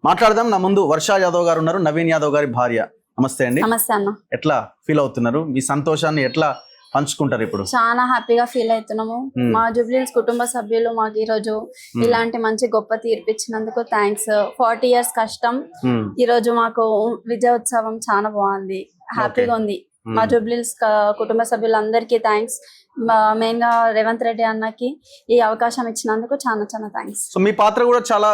మాట్లాడదాం. నా ముందు వర్ష యాదవ్ గారు ఉన్నారు, నవీన్ యాదవ్ గారి భార్య. నమస్తే అండి. నమస్తే అన్న. ఎట్లా ఫీల్ అవుతున్నారు? మీ సంతోషాన్ని ఎట్లా పంచుకుంటారు ఇప్పుడు? చాలా హ్యాపీగా ఫీల్ అవుతున్నాము. మా జూబ్లీహిల్స్ కుటుంబ సభ్యులు మాకు ఈ రోజు ఇలాంటి మంచి గొప్ప తీర్పు ఇచ్చినందుకు థ్యాంక్స్. 40 years కష్టం ఈ రోజు మాకు విజయోత్సవం చాలా బాగుంది, హ్యాపీగా ఉంది. మా జూబ్లీహిల్స్ కుటుంబ సభ్యులందరికీ థ్యాంక్స్. మెయిన్ గా రేవంత్ రెడ్డి అన్నకి ఈ అవకాశం ఇచ్చినందుకు చాలా చాలా థ్యాంక్స్. సో మీ పాత్ర కూడా చాలా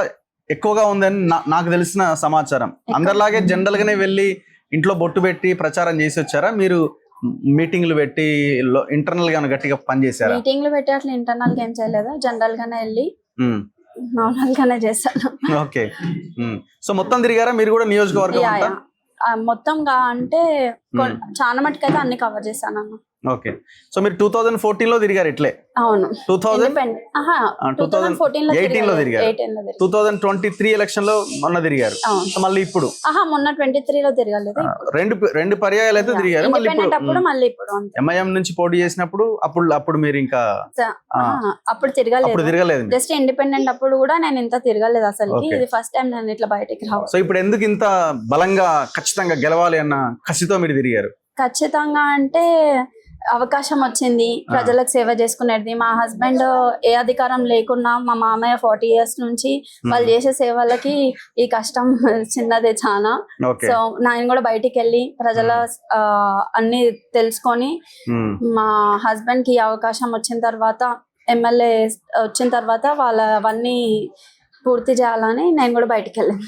ఎక్కువగా ఉందని నాకు తెలిసిన సమాచారం. అందరిలాగే జనరల్ గానే వెళ్ళి ఇంట్లో బొట్టు పెట్టి ప్రచారం చేసి వచ్చారా? మీరు మీటింగ్లు పెట్టి ఇంటర్నల్ గా గట్టిగా పనిచేశారా? మీటింగ్లు పెట్టి అట్లా ఇంటర్నల్ గా ఏం చేయలేదు, జనరల్ గానే వెళ్ళి నార్మల్ గానే చేశాను. ఓకే. సో మొత్తం తిరిగారా మీరు కూడా నియోజకవర్గం అంతా? మొత్తంగా అంటే చాలా మటుకైతే అన్ని కవర్ చేశాను అన్న. ఓకే. సో మీరు 2014 లో తిరిగారు ఇట్లే? అవును. 2018 లో తిరిగారు. 2023 ఎలక్షన్ లో మొన్న తిరిగారు. మళ్ళీ ఇప్పుడు మొన్న 23 లో తిరగలేదు. రెండు పర్యాయాలు అయితే తిరిగారు. మళ్ళీ ఇప్పుడు ఎంఐఎం నుంచి పోటీ చేసినప్పుడు అప్పుడు మీరు ఇంకా అప్పుడు తిరగలేదు. జస్ట్ ఇండిపెండెంట్ అప్పుడు కూడా నేను ఇంత తిరగలేదు అసలు. ఇది ఫస్ట్ టైం నేను ఇట్లా బయటకి రావు. సో ఇప్పుడు ఎందుకు ఇంత బలంగా ఖచ్చితంగా గెలవాలి అన్న కసితో మీరు తిరిగారు? ఖచ్చితంగా అంటే అవకాశం వచ్చింది, ప్రజలకు సేవ చేసుకునేది. మా హస్బెండ్ ఏ అధికారం లేకున్నా మా మామయ్య 40 years నుంచి వాళ్ళు చేసే సేవలకి ఈ కష్టం చిన్నదే చాలా. సో నేను కూడా బయటికి వెళ్ళి ప్రజల అన్ని తెలుసుకొని మా హస్బెండ్ కి అవకాశం వచ్చిన తర్వాత, ఎమ్మెల్యే వచ్చిన తర్వాత వాళ్ళ అవన్నీ పూర్తి చేయాలని నేను కూడా బయటికి వెళ్ళాను.